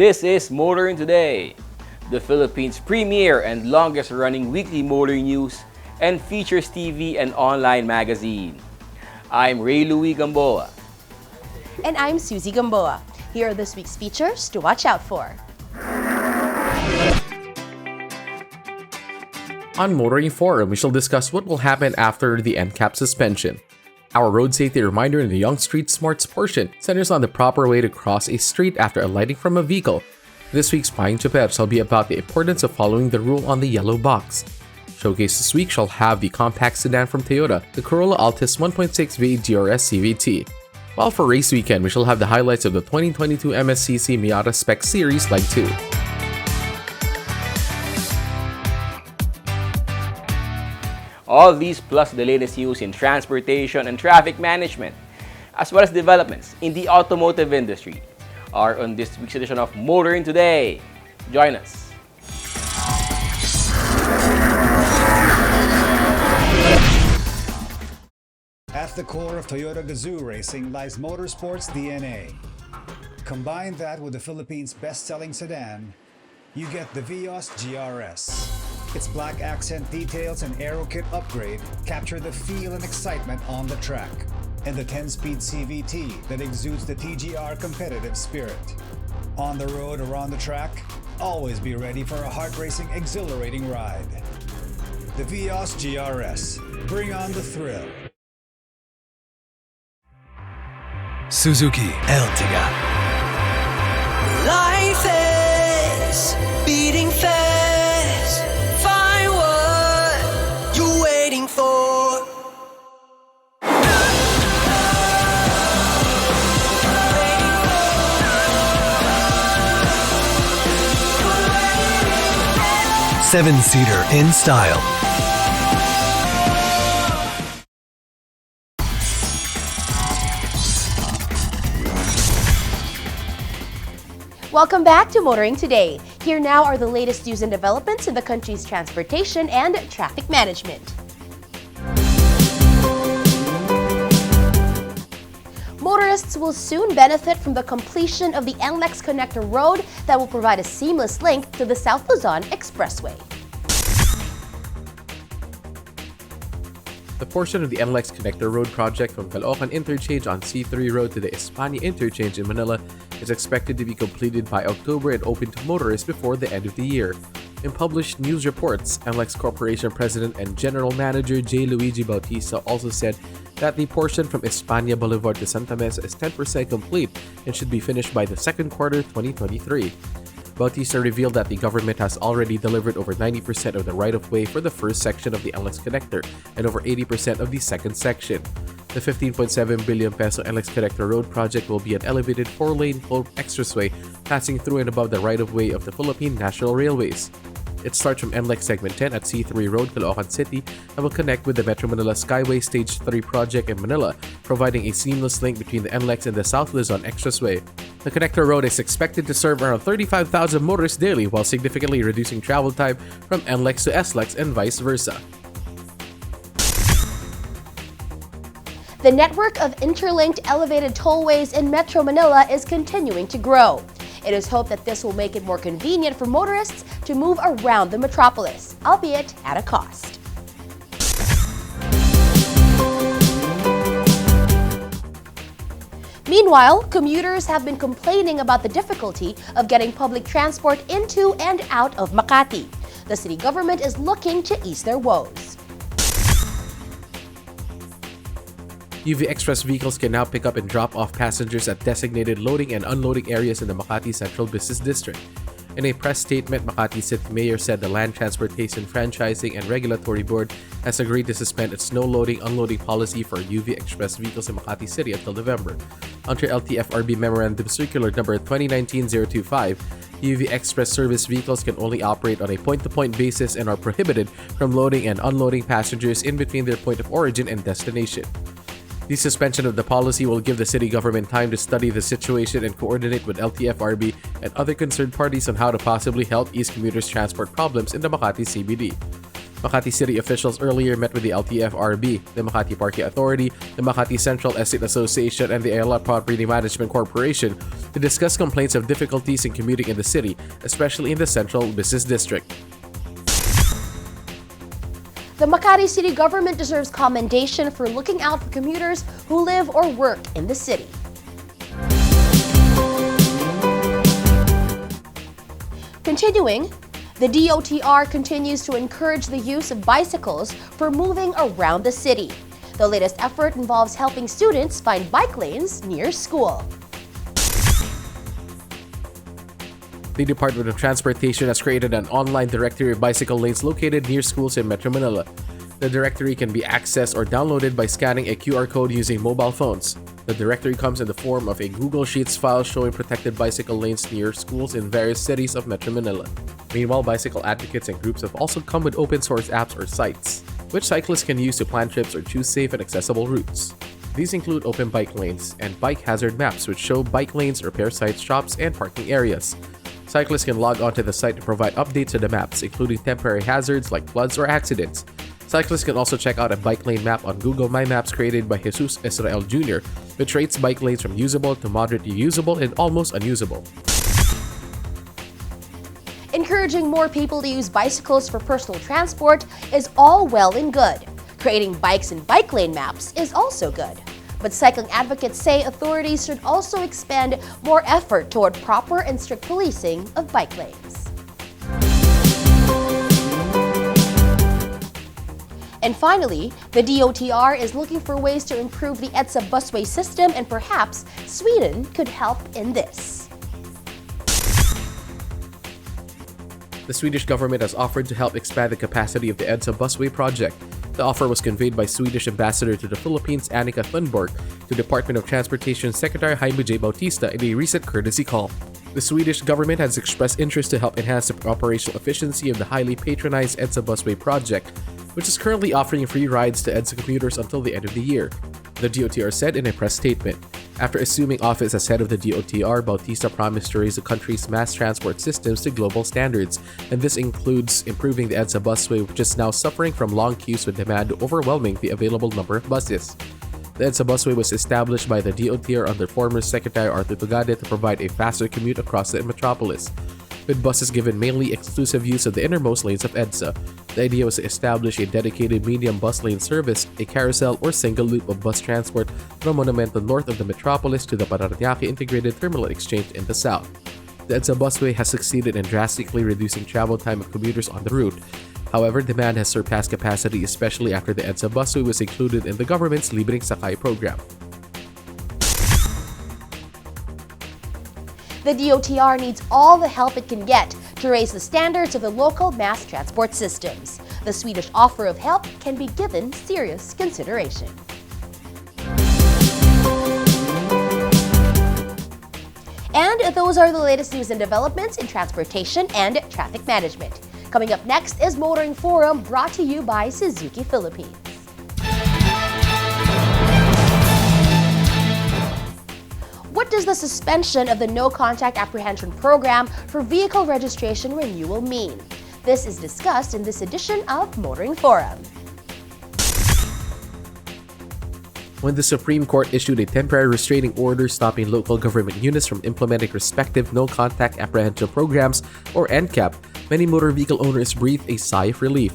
This is Motoring Today, the Philippines' premier and longest-running weekly motoring news and features TV and online magazine. I'm Ray Louis Gamboa. And I'm Susie Gamboa. Here are this week's features to watch out for. On Motoring Forum, we shall discuss what will happen after the NCAP suspension. Our road safety reminder in the Young Street Smarts portion centers on the proper way to cross a street after alighting from a vehicle. This week's Pahing Chuper shall be about the importance of following the rule on the yellow box. Showcase this week shall have the compact sedan from Toyota, the Corolla Altis 1.6 V8 GRS CVT. While for race weekend, we shall have the highlights of the 2022 MSCC Miata Spec Series Leg 2. All these plus the latest news in transportation and traffic management, as well as developments in the automotive industry, are on this week's edition of Motoring Today. Join us. At the core of Toyota Gazoo racing lies motorsports DNA. Combine that with the Philippines' best-selling sedan, you get the Vios GRS. Its black accent details and aero kit upgrade capture the feel and excitement on the track. And the 10-speed CVT that exudes the TGR competitive spirit. On the road or on the track, always be ready for a heart-racing, exhilarating ride. The Vios GRS. Bring on the thrill. Suzuki Ertiga. Life is beating fast. Find what you're waiting for. Seven-seater in style. Welcome back to Motoring Today. Here now are the latest news and developments in the country's transportation and traffic management. Motorists will soon benefit from the completion of the NLEX Connector Road that will provide a seamless link to the South Luzon Expressway. The portion of the NLEX Connector Road project from Caloocan Interchange on C3 Road to the Espana Interchange in Manila is expected to be completed by October and open to motorists before the end of the year. In published news reports, NLEX Corporation President and General Manager J. Luigi Bautista also said that the portion from Espana Boulevard to Santa Mesa is 10% complete and should be finished by the second quarter 2023. Bautista revealed that the government has already delivered over 90% of the right-of-way for the first section of the NLEX connector and over 80% of the second section. The 15.7 billion peso NLEX Connector Road project will be an elevated 4-lane full expressway passing through and above the right-of-way of the Philippine National Railways. It starts from NLEX Segment 10 at C3 Road, Caloocan City, and will connect with the Metro Manila Skyway Stage 3 project in Manila, providing a seamless link between the NLEX and the South Luzon Expressway. The Connector Road is expected to serve around 35,000 motorists daily while significantly reducing travel time from NLEX to SLEX and vice versa. The network of interlinked elevated tollways in Metro Manila is continuing to grow. It is hoped that this will make it more convenient for motorists to move around the metropolis, albeit at a cost. Meanwhile, commuters have been complaining about the difficulty of getting public transport into and out of Makati. The city government is looking to ease their woes. UV Express vehicles can now pick up and drop off passengers at designated loading and unloading areas in the Makati Central Business District. In a press statement, Makati City Mayor said the Land Transportation Franchising and Regulatory Board has agreed to suspend its no loading unloading policy for UV Express vehicles in Makati City until November. Under LTFRB Memorandum Circular number 2019-025, UV Express service vehicles can only operate on a point-to-point basis and are prohibited from loading and unloading passengers in between their point of origin and destination. The suspension of the policy will give the city government time to study the situation and coordinate with LTFRB and other concerned parties on how to possibly help ease commuters' transport problems in the Makati CBD. Makati City officials earlier met with the LTFRB, the Makati Parking Authority, the Makati Central Estate Association, and the Ayala Property Management Corporation to discuss complaints of difficulties in commuting in the city, especially in the Central Business District. The Makati City government deserves commendation for looking out for commuters who live or work in the city. Continuing, the DOTR continues to encourage the use of bicycles for moving around the city. The latest effort involves helping students find bike lanes near school. The Department of Transportation has created an online directory of bicycle lanes located near schools in Metro Manila. The directory can be accessed or downloaded by scanning a QR code using mobile phones. The directory comes in the form of a Google Sheets file showing protected bicycle lanes near schools in various cities of Metro Manila. Meanwhile, bicycle advocates and groups have also come with open source apps or sites, which cyclists can use to plan trips or choose safe and accessible routes. These include open bike lanes and bike hazard maps, which show bike lanes, repair sites, shops, and parking areas. Cyclists can log onto the site to provide updates to the maps, including temporary hazards like floods or accidents. Cyclists can also check out a bike lane map on Google My Maps created by Jesus Israel Jr., which rates bike lanes from usable to moderately usable and almost unusable. Encouraging more people to use bicycles for personal transport is all well and good. Creating bikes and bike lane maps is also good. But cycling advocates say authorities should also expend more effort toward proper and strict policing of bike lanes. And finally, the DOTR is looking for ways to improve the EDSA busway system, and perhaps Sweden could help in this. The Swedish government has offered to help expand the capacity of the EDSA busway project. The offer was conveyed by Swedish Ambassador to the Philippines, Annika Thunborg, to Department of Transportation Secretary Jaime J. Bautista in a recent courtesy call. The Swedish government has expressed interest to help enhance the operational efficiency of the highly patronized EDSA busway project, which is currently offering free rides to EDSA commuters until the end of the year. The DOTR said in a press statement. After assuming office as head of the DOTR, Bautista promised to raise the country's mass transport systems to global standards, and this includes improving the EDSA busway, which is now suffering from long queues with demand overwhelming the available number of buses. The EDSA busway was established by the DOTR under former Secretary Arthur Tugade to provide a faster commute across the metropolis, with buses given mainly exclusive use of the innermost lanes of EDSA. The idea was to establish a dedicated medium bus lane service, a carousel or single loop of bus transport from Monumento north of the metropolis to the Parañaque Integrated Terminal Exchange in the south. The EDSA busway has succeeded in drastically reducing travel time of commuters on the route. However, demand has surpassed capacity, especially after the EDSA busway was included in the government's Libreng Sakay program. The DOTR needs all the help it can get to raise the standards of the local mass transport systems. The Swedish offer of help can be given serious consideration. And those are the latest news and developments in transportation and traffic management. Coming up next is Motoring Forum, brought to you by Suzuki Philippines. What does the suspension of the No Contact Apprehension Program for vehicle registration renewal mean? This is discussed in this edition of Motoring Forum. When the Supreme Court issued a temporary restraining order stopping local government units from implementing respective no-contact apprehension programs, or NCAP, many motor vehicle owners breathed a sigh of relief.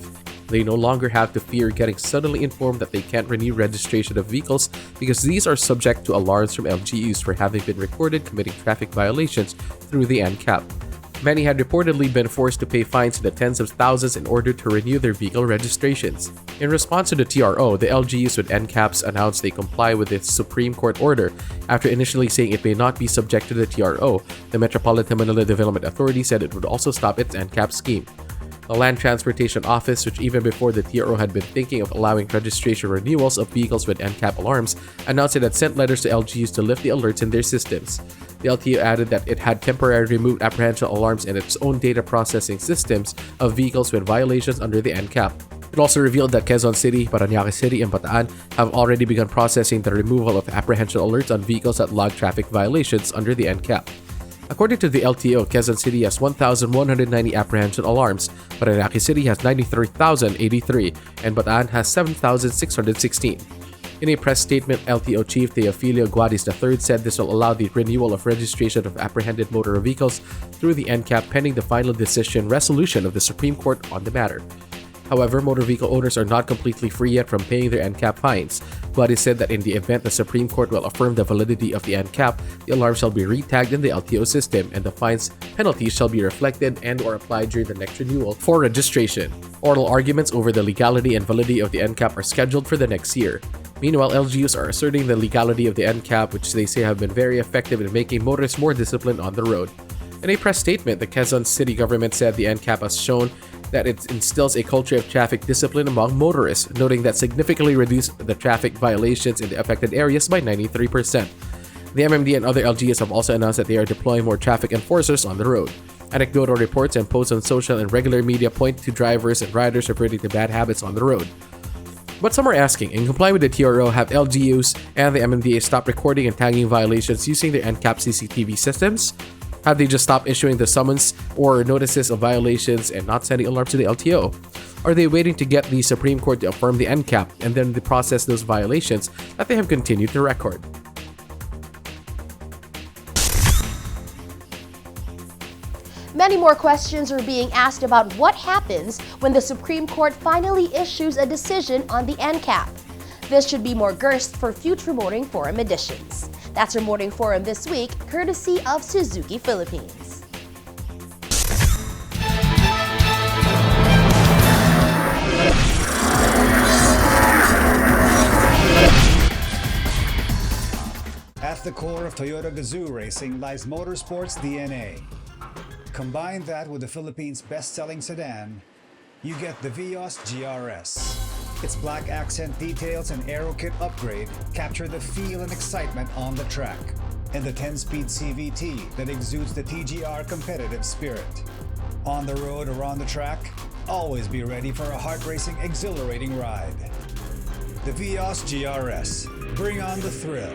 They no longer have to fear getting suddenly informed that they can't renew registration of vehicles because these are subject to alarms from LGUs for having been recorded committing traffic violations through the NCAP. Many had reportedly been forced to pay fines in the tens of thousands in order to renew their vehicle registrations. In response to the TRO, the LGUs with NCAPs announced they comply with its Supreme Court order after initially saying it may not be subject to the TRO. The Metropolitan Manila Development Authority said it would also stop its NCAP scheme. The Land Transportation Office, which even before the TRO had been thinking of allowing registration renewals of vehicles with NCAP alarms, announced it had sent letters to LGUs to lift the alerts in their systems. The LTO added that it had temporarily removed apprehension alarms in its own data processing systems of vehicles with violations under the NCAP. It also revealed that Quezon City, Parañaque City, and Bataan have already begun processing the removal of apprehension alerts on vehicles that log traffic violations under the NCAP. According to the LTO, Quezon City has 1,190 apprehension alarms, Parañaque City has 93,083, and Bataan has 7,616. In a press statement, LTO Chief Teofilio Guadis III said this will allow the renewal of registration of apprehended motor vehicles through the NCAP pending the final resolution of the Supreme Court on the matter. However, motor vehicle owners are not completely free yet from paying their NCAP fines. Guadis said that in the event the Supreme Court will affirm the validity of the NCAP, the alarm shall be retagged in the LTO system and the fines penalties shall be reflected and or applied during the next renewal for registration. Oral arguments over the legality and validity of the NCAP are scheduled for the next year. Meanwhile, LGUs are asserting the legality of the NCAP, which they say have been very effective in making motorists more disciplined on the road. In a press statement, the Quezon City government said the NCAP has shown that it instills a culture of traffic discipline among motorists, noting that significantly reduced the traffic violations in the affected areas by 93%. The MMD and other LGUs have also announced that they are deploying more traffic enforcers on the road. Anecdotal reports and posts on social and regular media point to drivers and riders reverting to bad habits on the road. But some are asking, in complying with the TRO, have LGUs and the MMDA stopped recording and tagging violations using their NCAP CCTV systems? Have they just stopped issuing the summons or notices of violations and not sending alarms to the LTO? Are they waiting to get the Supreme Court to affirm the NCAP and then to process those violations that they have continued to record? Many more questions are being asked about what happens when the Supreme Court finally issues a decision on the NCAP. This should be more grist for future Motoring Forum editions. That's our Motoring Forum this week, courtesy of Suzuki Philippines. At the core of Toyota Gazoo racing lies motorsports DNA. Combine that with the Philippines' best-selling sedan, you get the Vios GRS. Its black accent details and aero kit upgrade capture the feel and excitement on the track, and the 10-speed CVT that exudes the TGR competitive spirit. On the road or on the track, always be ready for a heart-racing, exhilarating ride. The Vios GRS. Bring on the thrill.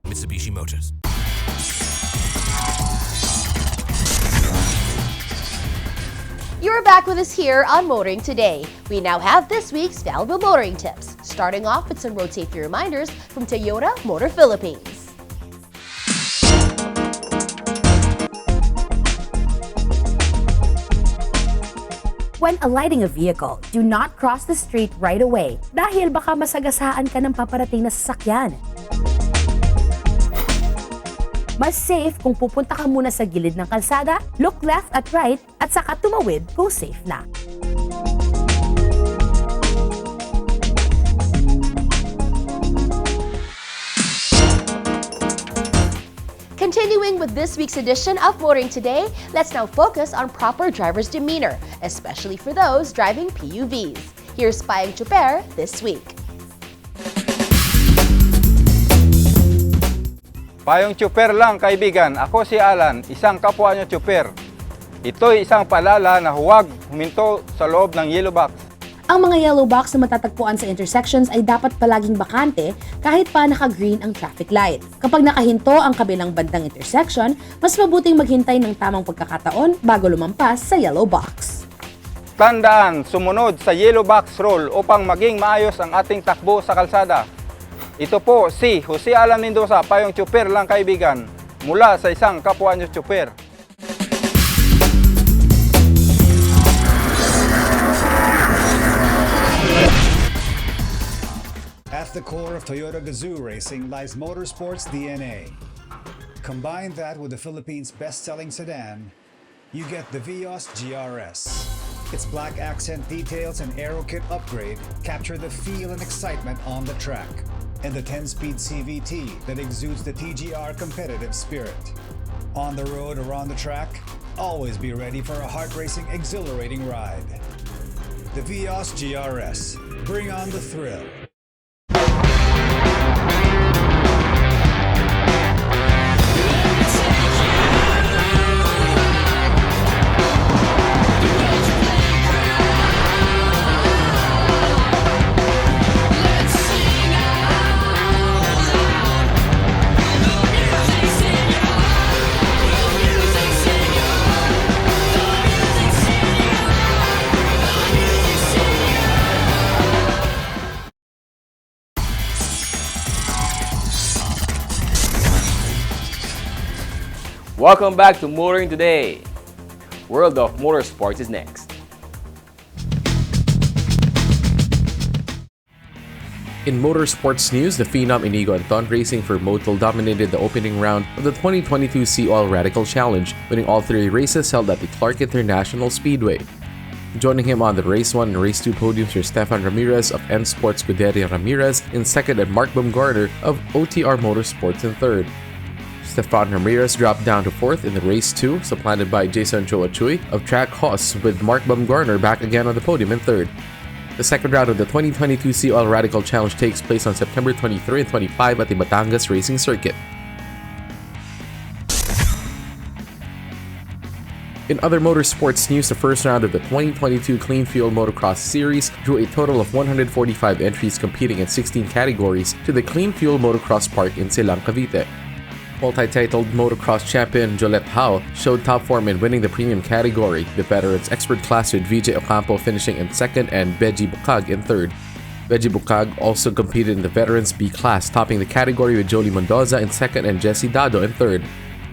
Mitsubishi Motors. You're back with us here on Motoring Today. We now have this week's valuable motoring tips, starting off with some road safety reminders from Toyota Motor Philippines. When alighting a vehicle, do not cross the street right away dahil baka masagasaan ka ng paparating na sasakyan. Mas safe kung pupunta ka muna sa gilid ng kalsada, look left at right, at saka tumawid kung safe na. Continuing with this week's edition of Motoring Today, let's now focus on proper driver's demeanor, especially for those driving PUVs. Here's Payong Chuper this week. Payong Chuper lang kaibigan, ako si Alan, isang kapwa nyo Chuper. Ito'y isang paalala na huwag huminto sa loob ng yellow box. Ang mga yellow box na matatagpuan sa intersections ay dapat palaging bakante kahit pa naka-green ang traffic light. Kapag nakahinto ang kabilang bandang intersection, mas mabuting maghintay ng tamang pagkakataon bago lumampas sa yellow box. Tandaan, sumunod sa yellow box rule upang maging maayos ang ating takbo sa kalsada. Ito po si Jose Alan Mendoza, Payong Chuper lang kaibigan, mula sa isang kapwa nyo Chuper. At the core of Toyota Gazoo racing lies motorsports DNA. Combine that with the Philippines' best-selling sedan, you get the Vios GRS. Its black accent details and aero kit upgrade capture the feel and excitement on the track, and the 10-speed CVT that exudes the TGR competitive spirit. On the road or on the track, always be ready for a heart-racing, exhilarating ride. The Vios GRS. Bring on the thrill. Welcome back to Motoring Today. World of Motorsports is next. In motorsports news, the phenom Inigo Anton Racing for Motul dominated the opening round of the 2022 Sea Oil Radical Challenge, winning all 3 races held at the Clark International Speedway. Joining him on the Race 1 and Race 2 podiums were Stefan Ramirez of N Sports Scuderia Ramirez in second and Mark Bumgarner of OTR Motorsports in third. Stefan Ramirez dropped down to 4th in the Race 2, supplanted by Jason Choachui of Track Haas, with Mark Bumgarner back again on the podium in 3rd. The second round of the 2022 Sea Oil Radical Challenge takes place on September 23 and 25 at the Batangas Racing Circuit. In other motorsports news, the first round of the 2022 Clean Fuel Motocross Series drew a total of 145 entries competing in 16 categories to the Clean Fuel Motocross Park in Silang, Cavite. Multi-titled motocross champion Jolette Howe showed top form in winning the premium category, the veterans expert class, with Vijay Ocampo finishing in second and Beji Bukag in third. Beji Bukag also competed in the veterans B class, topping the category with Jolie Mendoza in second and Jesse Dado in third.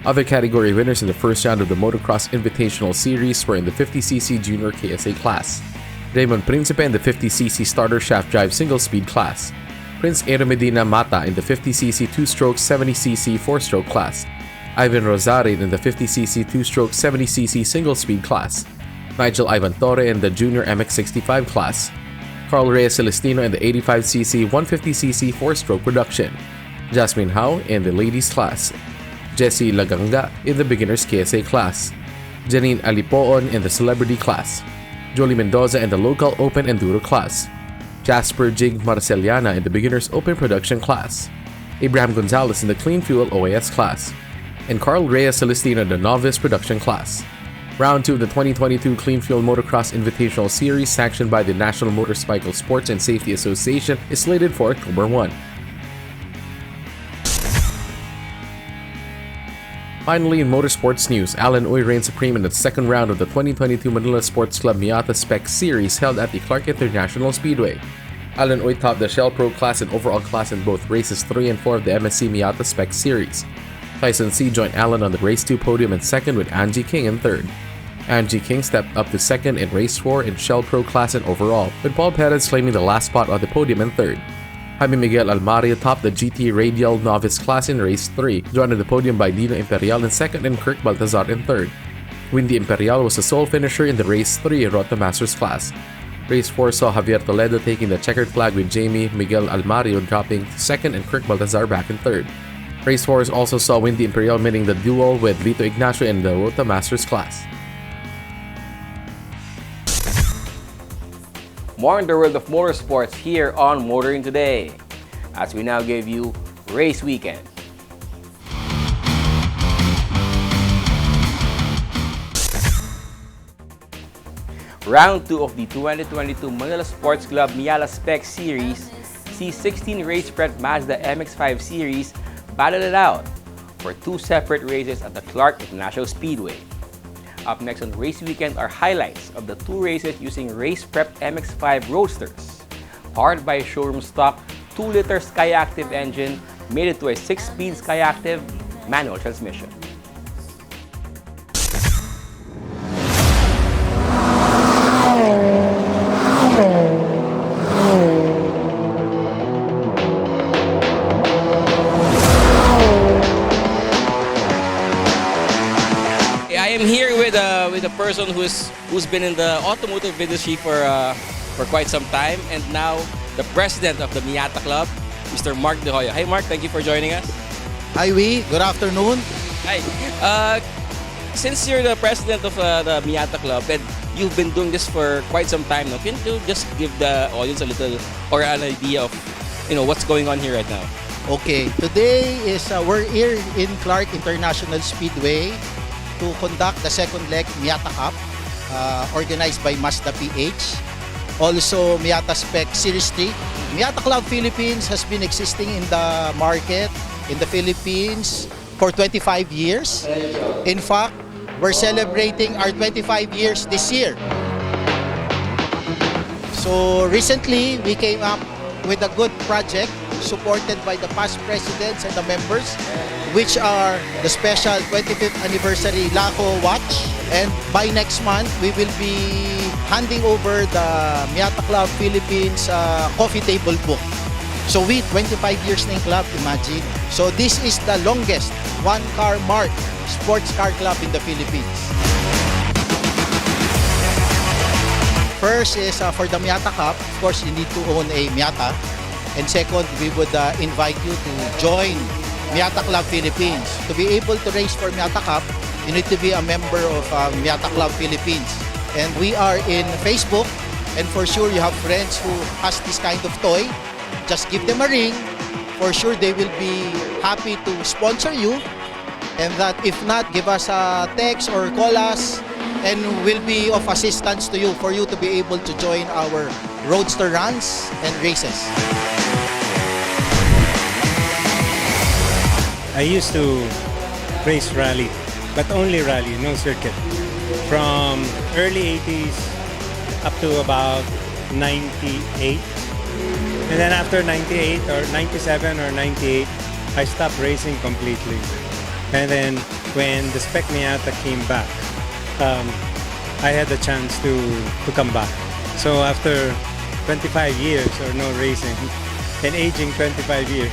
Other category winners in the first round of the Motocross Invitational Series were in the 50cc Junior KSA class. Raymond Principe in the 50cc Starter Shaft Drive Single Speed class. Prince Medina Mata in the 50cc 2-stroke 70cc 4-stroke class, Ivan Rosarin in the 50cc 2-stroke 70cc single-speed class, Nigel Ivan Torre in the Junior MX65 class, Carl Reyes Celestino in the 85cc 150cc 4-stroke production, Jasmine Howe in the ladies class, Jessie Laganga in the beginners KSA class, Janine Alipoon in the celebrity class, Jolie Mendoza in the local open enduro class, Jasper Jig Marceliana in the Beginners Open Production class, Abraham Gonzalez in the Clean Fuel OAS class, and Carl Reyes Celestino in the Novice Production class. Round 2 of the 2022 Clean Fuel Motocross Invitational Series, sanctioned by the National Motorcycle Sports and Safety Association, is slated for October 1. Finally, in motorsports news, Alan Uy reigned supreme in the second round of the 2022 Manila Sports Club Miata Spec Series held at the Clark International Speedway. Alan Uy topped the Shell Pro class and overall class in both races 3 and 4 of the MSC Miata Spec Series. Tyson C joined Alan on the Race 2 podium in second, with Angie King in third. Angie King stepped up to second in Race 4 in Shell Pro class and overall, with Paul Perez claiming the last spot on the podium in third. Jaime Miguel Almario topped the GT Radial Novice class in Race 3, joined on the podium by Dino Imperial in second and Kirk Baltazar in third. Windy Imperial was the sole finisher in the Race 3 Rota Masters class. Race 4 saw Javier Toledo taking the checkered flag, with Jamie Miguel Almario dropping to second and Kirk Baltazar back in third. Race 4 also saw Windy Imperial winning the duel with Lito Ignacio in the Rota Masters class. More in the world of motorsports here on Motoring Today, as we now give you Race Weekend. Round 2 of the 2022 Manila Sports Club Miala Spec Series sees 16 race prep Mazda MX-5 Series battle it out for 2 separate races at the Clark International Speedway. Up next on Race Weekend are highlights of the 2 races using race prep MX-5 Roadsters. Powered by a showroom stock 2-liter Skyactiv engine mated to a 6-speed Skyactiv manual transmission. I am here with a person who's been in the automotive industry for quite some time, and now the president of the Miata Club, Mr. Mark De Hoya. Hi Mark, thank you for joining us. Hi, Wee. Good afternoon. Hi. Since you're the president of the Miata Club and you've been doing this for quite some time now, can you just give the audience a little or an idea of what's going on here right now? Okay, today is we're here in Clark International Speedway to conduct the second leg Miata Cup organized by Mazda PH. Also, Miata Spec Series 3. Miata Club Philippines has been existing in the market in the Philippines for 25 years. In fact, we're celebrating our 25 years this year. So recently, we came up with a good project supported by the past presidents and the members, which are the special 25th anniversary Laco watch. And by next month, we will be handing over the Miata Club Philippines coffee table book. So we 25 years na yung club, imagine. So this is the longest one-car mark sports car club in the Philippines. First is for the Miata Cup, of course you need to own a Miata. And second, we would invite you to join Miata Club Philippines. To be able to race for Miata Cup, you need to be a member of Miata Club Philippines. And we are in Facebook, and for sure you have friends who has this kind of toy. Just give them a ring. For sure they will be happy to sponsor you. And that if not, give us a text or call us, and we'll be of assistance to you for you to be able to join our roadster runs and races. I used to race rally, but only rally, no circuit. From early 80s up to about 98. And then after 98 or 97 or 98, I stopped racing completely. And then when the Spec Miata came back, I had the chance to come back. So after 25 years or no racing, and aging 25 years,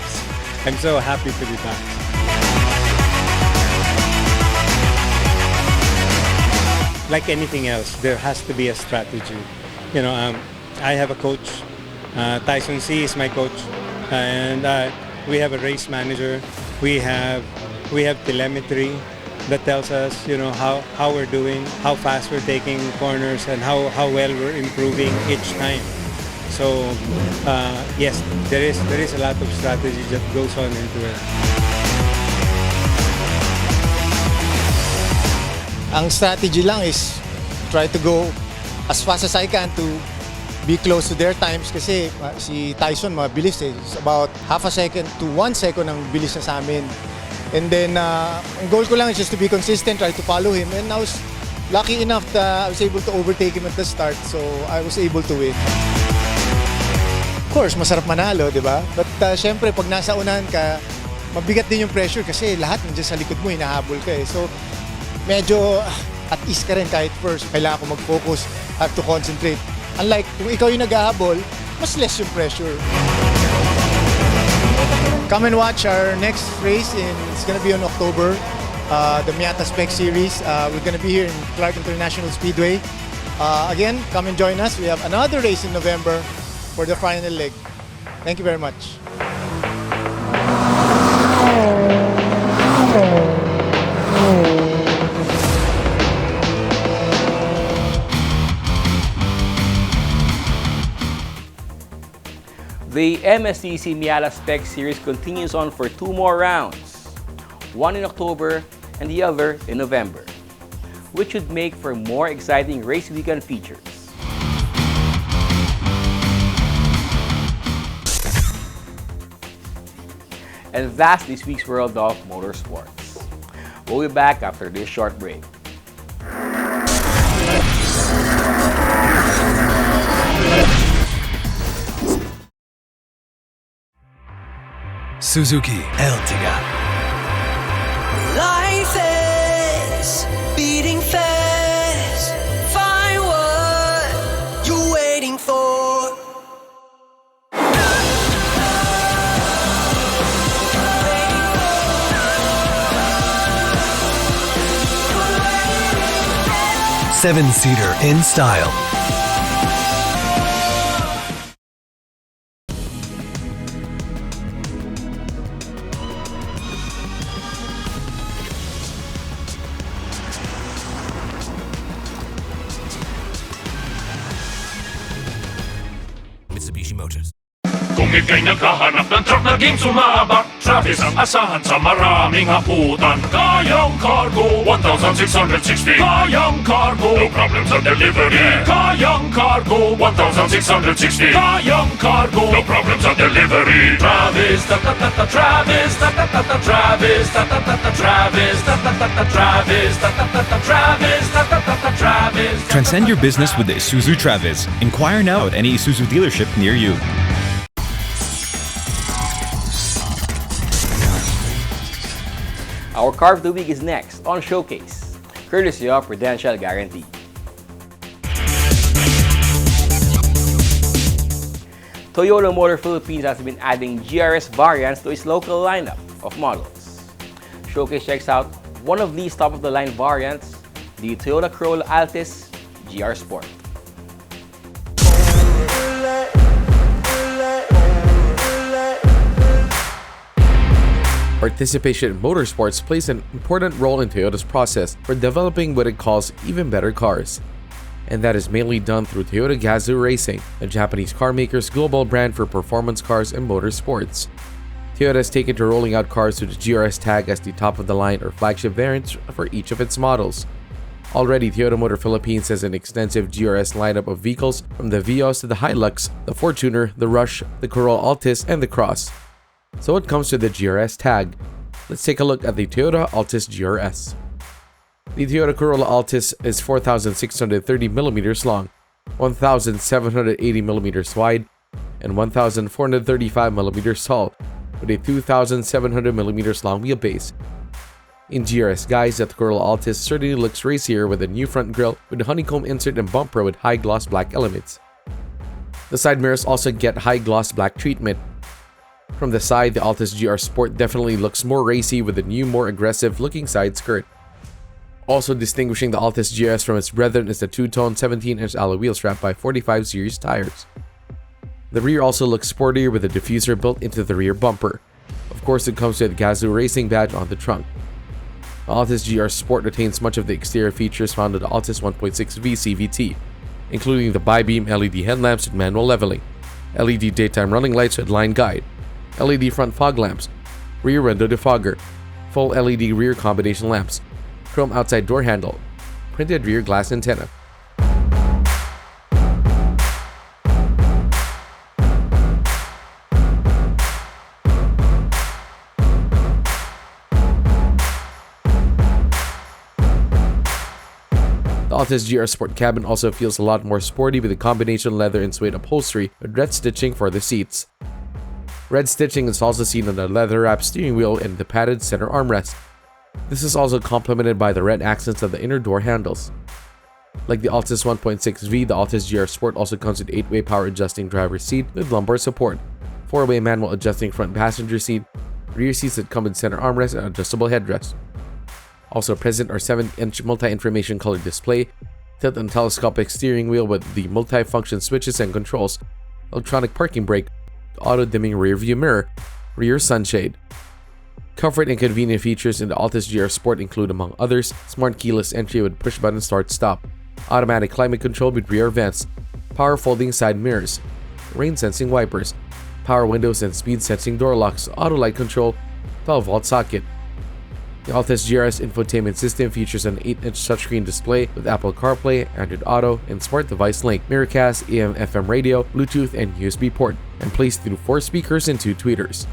I'm so happy to be back. Like anything else, there has to be a strategy. I have a coach. Tyson C is my coach, and we have a race manager. We have telemetry that tells us, how we're doing, how fast we're taking corners, and how well we're improving each time. So yes, there is a lot of strategy that goes on into it. Ang strategy lang is try to go as fast as I can to be close to their times kasi si Tyson mabilis eh. It's about half a second to 1 second ang bilis na sa amin. And then, ang goal ko lang is just to be consistent, try to follow him. And I was lucky enough that I was able to overtake him at the start. So, I was able to win. Of course, masarap manalo, di ba? But syempre, pag nasa unahan ka, mabigat din yung pressure kasi lahat nandiyan sa likod mo, hinahabol ka eh. So, medyo at ease ka rin kahit first. Kailangan ko mag-focus, have to concentrate. Unlike kung ikaw yung nag-ahabol, mas less yung pressure. Come and watch our next race. It's going to be on October, the Miata Spec Series. We're going to be here in Clark International Speedway. Again, come and join us. We have another race in November for the final leg. Thank you very much. The MSTC Miata Spec Series continues on for 2 more rounds, one in October and the other in November, which should make for more exciting race weekend features. And that's this week's World of Motorsports. We'll be back after this short break. Suzuki Ertiga. Life is beating fast. Find what you're waiting for. Seven-seater in style. Mitsubishi Motors. Kung ika'y naghahanap ng truck na game sumabak, Travis ang asahan sa maraming haputan. Kayang cargo, 1,660. Kayang cargo, no problem sa delivery. Kayang cargo, 1,660. Kayang cargo, no problem sa delivery. Travis, ta-ta-ta-ta, Travis, ta-ta-ta-ta, Travis, ta-ta-ta-ta, Travis, ta-ta-ta-ta, Travis, ta-ta-ta-ta, Travis, ta-ta-ta-ta, Travis. Transcend your business with the Isuzu Travis. Inquire now at any Isuzu dealership near you. Our car of the week is next on Showcase, courtesy of Prudential Guarantee. Toyota Motor Philippines has been adding GRS variants to its local lineup of models. Showcase checks out one of these top-of-the-line variants, the Toyota Corolla Altis GR Sport. Participation in motorsports plays an important role in Toyota's process for developing what it calls even better cars. And that is mainly done through Toyota Gazoo Racing, a Japanese carmaker's global brand for performance cars and motorsports. Toyota has taken to rolling out cars with the GRS tag as the top-of-the-line or flagship variants for each of its models. Already, Toyota Motor Philippines has an extensive GRS lineup of vehicles from the Vios to the Hilux, the Fortuner, the Rush, the Corolla Altis, and the Cross. So what comes to the GRS tag? Let's take a look at the Toyota Altis GRS. The Toyota Corolla Altis is 4,630mm long, 1,780mm wide, and 1,435mm tall, with a 2,700mm long wheelbase. In GRS guise, the Corolla Altis certainly looks racier with a new front grille with a honeycomb insert and bumper with high gloss black elements. The side mirrors also get high gloss black treatment. From the side, the Altis GR Sport definitely looks more racy with a new, more aggressive looking side skirt. Also distinguishing the Altis GS from its brethren is the two-tone 17-inch alloy wheel strapped by 45 series tires. The rear also looks sportier with a diffuser built into the rear bumper. Of course, it comes with a Gazoo Racing badge on the trunk. The Altis GR Sport retains much of the exterior features found in the Altis 1.6V CVT, including the bi-beam LED headlamps with manual leveling, LED daytime running lights with line guide, LED front fog lamps, rear window defogger, full LED rear combination lamps, chrome outside door handle, printed rear glass antenna. The Altis GR Sport cabin also feels a lot more sporty with a combination leather and suede upholstery with red stitching for the seats. Red stitching is also seen on the leather-wrapped steering wheel and the padded center armrest. This is also complemented by the red accents of the inner door handles. Like the Altis 1.6V, the Altis GR Sport also comes with 8-way power adjusting driver's seat with lumbar support, 4-way manual adjusting front passenger seat, rear seats that come with center armrest and adjustable headrest. Also present are 7-inch multi-information color display, tilt and telescopic steering wheel with the multi-function switches and controls, electronic parking brake, auto-dimming rear view mirror, rear sunshade. Comfort and convenient features in the Altis GR Sport include, among others, smart keyless entry with push-button start-stop, automatic climate control with rear vents, power folding side mirrors, rain-sensing wipers, power windows and speed sensing door locks, auto light control, 12-volt socket. The Altis GRS infotainment system features an 8-inch touchscreen display with Apple CarPlay, Android Auto, and Smart Device Link, Miracast, AM/FM radio, Bluetooth, and USB port, and plays through 4 speakers and 2 tweeters.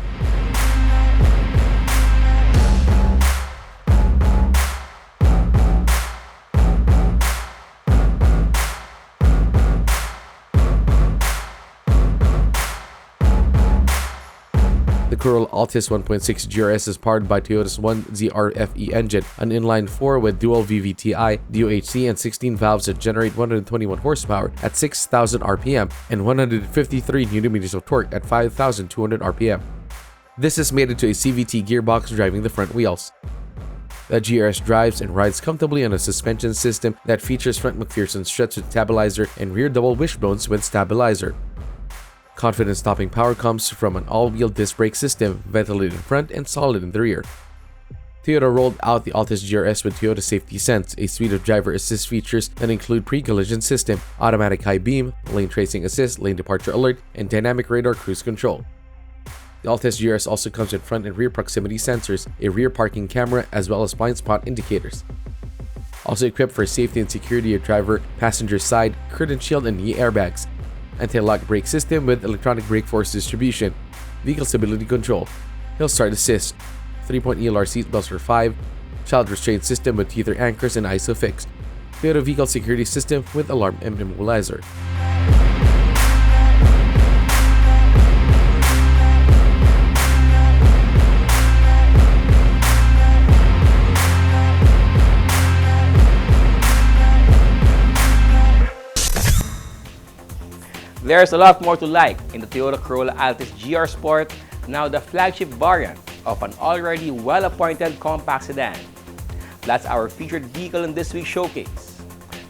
The Corolla Altis 1.6 GRS is powered by Toyota's 1ZR-FE engine, an inline-4 with dual VVTi, DOHC, and 16 valves that generate 121 horsepower at 6,000 RPM and 153 Nm of torque at 5,200 RPM. This is mated to a CVT gearbox driving the front wheels. The GRS drives and rides comfortably on a suspension system that features front McPherson struts with stabilizer and rear double wishbones with stabilizer. Confident stopping power comes from an all-wheel disc brake system, ventilated in front and solid in the rear. Toyota rolled out the Altis GRS with Toyota Safety Sense, a suite of driver assist features that include pre-collision system, automatic high beam, lane tracing assist, lane departure alert, and dynamic radar cruise control. The Altis GRS also comes with front and rear proximity sensors, a rear parking camera, as well as blind spot indicators. Also equipped for safety and security of driver, passenger side, curtain shield, and knee airbags. Anti-lock brake system with electronic brake force distribution, vehicle stability control, hill start assist, 3-point ELR seatbelts for 5, child restraint system with tether anchors and ISOFIX, Toyota vehicle security system with alarm and immobilizer. There's a lot more to like in the Toyota Corolla Altis GR Sport, now the flagship variant of an already well-appointed compact sedan. That's our featured vehicle in this week's showcase,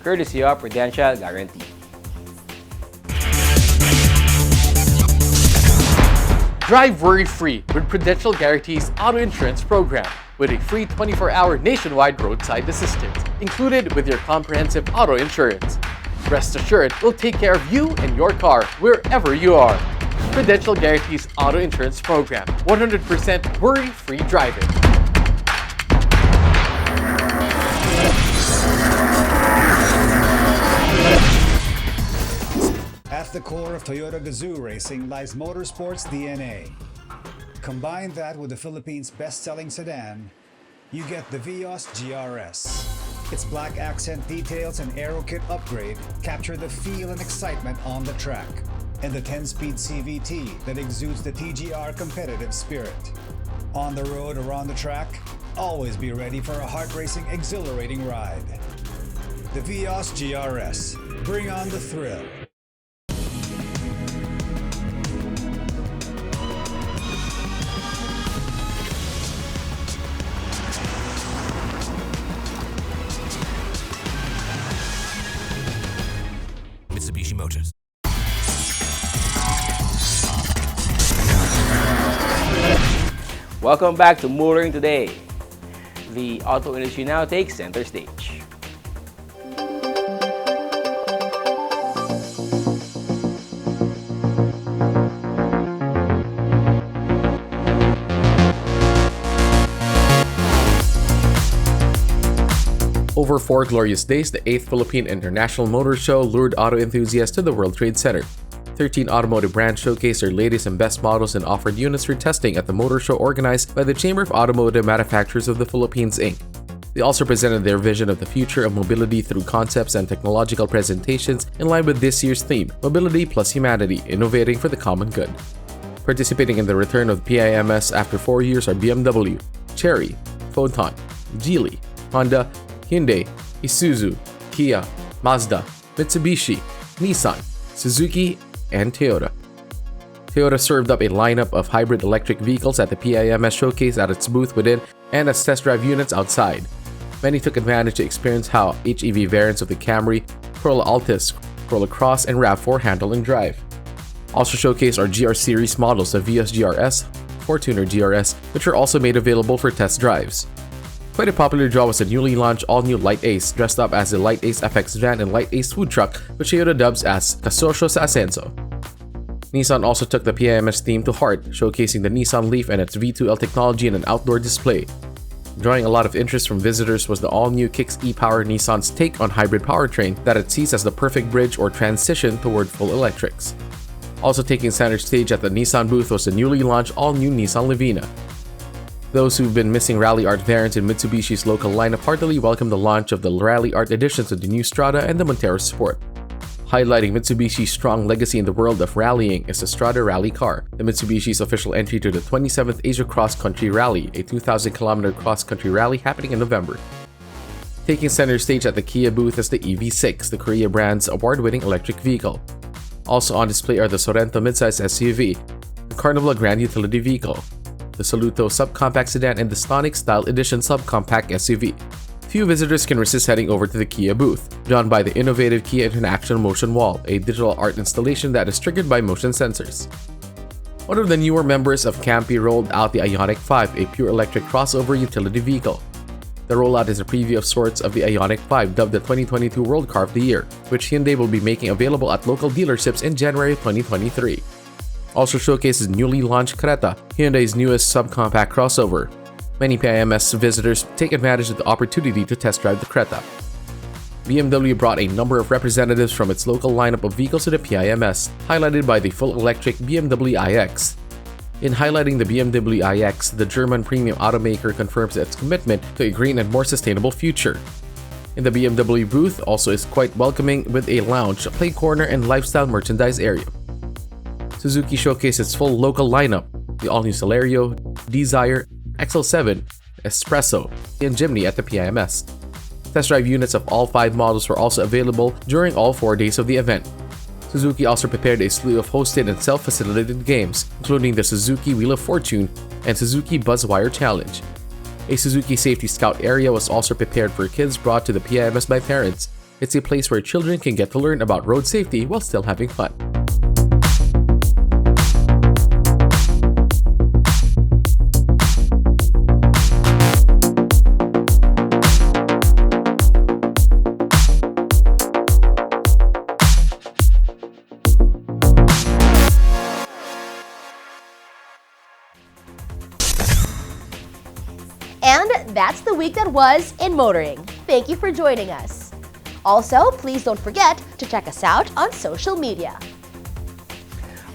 courtesy of Prudential Guarantee. Drive worry-free with Prudential Guarantee's auto insurance program with a free 24-hour nationwide roadside assistance included with your comprehensive auto insurance. Rest assured, we'll take care of you and your car wherever you are. Prudential Guarantee's auto insurance program, 100% worry-free driving. At the core of Toyota Gazoo racing lies motorsports DNA. Combine that with the Philippines' best-selling sedan, you get the Vios GRS. Its black accent details and aero kit upgrade capture the feel and excitement on the track, and the 10-speed CVT that exudes the TGR competitive spirit. On the road or on the track, always be ready for a heart-racing, exhilarating ride. The Vios GRS. Bring on the thrill. Mitsubishi Motors. Welcome back to Motoring Today. The auto industry now takes center stage. Over 4 glorious days, the 8th Philippine International Motor Show lured auto enthusiasts to the World Trade Center. 13 automotive brands showcased their latest and best models and offered units for testing at the motor show organized by the Chamber of Automotive Manufacturers of the Philippines, Inc. They also presented their vision of the future of mobility through concepts and technological presentations in line with this year's theme, Mobility plus Humanity, Innovating for the Common Good. Participating in the return of PIMS after 4 years are BMW, Chery, Photon, Geely, Honda, Hyundai, Isuzu, Kia, Mazda, Mitsubishi, Nissan, Suzuki, and Toyota. Toyota served up a lineup of hybrid electric vehicles at the PIMS showcase at its booth within and as test drive units outside. Many took advantage to experience how HEV variants of the Camry, Corolla Altis, Corolla Cross, and RAV4 handle and drive. Also showcased are GR Series models of Vios GRS, Fortuner GRS, which are also made available for test drives. Quite a popular draw was the newly launched all-new Light Ace, dressed up as the Light Ace FX van and Light Ace food truck, which Toyota dubs as Kasosyo sa Ascenso. Nissan also took the PIMS theme to heart, showcasing the Nissan Leaf and its V2L technology in an outdoor display. Drawing a lot of interest from visitors was the all-new Kicks e-Power, Nissan's take on hybrid powertrain that it sees as the perfect bridge or transition toward full electrics. Also taking center stage at the Nissan booth was the newly launched all-new Nissan Livina. Those who've been missing Rally Art variants in Mitsubishi's local lineup heartily welcomed the launch of the Rally Art editions of the new Strada and the Montero Sport. Highlighting Mitsubishi's strong legacy in the world of rallying is the Strada Rally car, the Mitsubishi's official entry to the 27th Asia Cross Country Rally, a 2,000-kilometer cross-country rally happening in November. Taking center stage at the Kia booth is the EV6, the Korea brand's award-winning electric vehicle. Also on display are the Sorento midsize SUV, the Carnival Grand Utility Vehicle, the Soluto subcompact sedan, and the Stonic Style Edition subcompact SUV. Few visitors can resist heading over to the Kia booth, drawn by the innovative Kia International Motion Wall, a digital art installation that is triggered by motion sensors. One of the newer members of Campi rolled out the Ioniq 5, a pure electric crossover utility vehicle. The rollout is a preview of sorts of the Ioniq 5, dubbed the 2022 World Car of the Year, which Hyundai will be making available at local dealerships in January 2023. Also showcases newly launched Creta, Hyundai's newest subcompact crossover. Many PIMS visitors take advantage of the opportunity to test drive the Creta. BMW brought a number of representatives from its local lineup of vehicles to the PIMS, highlighted by the full-electric BMW iX. In highlighting the BMW iX, the German premium automaker confirms its commitment to a green and more sustainable future. In the BMW booth also is quite welcoming with a lounge, play corner, and lifestyle merchandise area. Suzuki showcased its full local lineup, the all-new Celerio, Desire, XL7, Espresso, and Jimny at the PIMS. Test drive units of all 5 models were also available during all 4 days of the event. Suzuki also prepared a slew of hosted and self-facilitated games, including the Suzuki Wheel of Fortune and Suzuki Buzzwire Challenge. A Suzuki Safety Scout area was also prepared for kids brought to the PIMS by parents. It's a place where children can get to learn about road safety while still having fun. And that's the week that was in motoring. Thank you for joining us. Also, please don't forget to check us out on social media.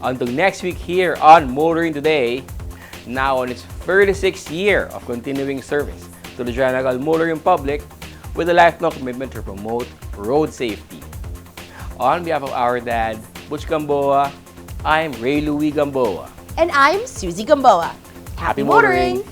Until next week here on Motoring Today, now on its 36th year of continuing service to the general motoring public with a lifelong commitment to promote road safety. On behalf of our dad, Butch Gamboa, I'm Ray Louie Gamboa. And I'm Susie Gamboa. Happy motoring!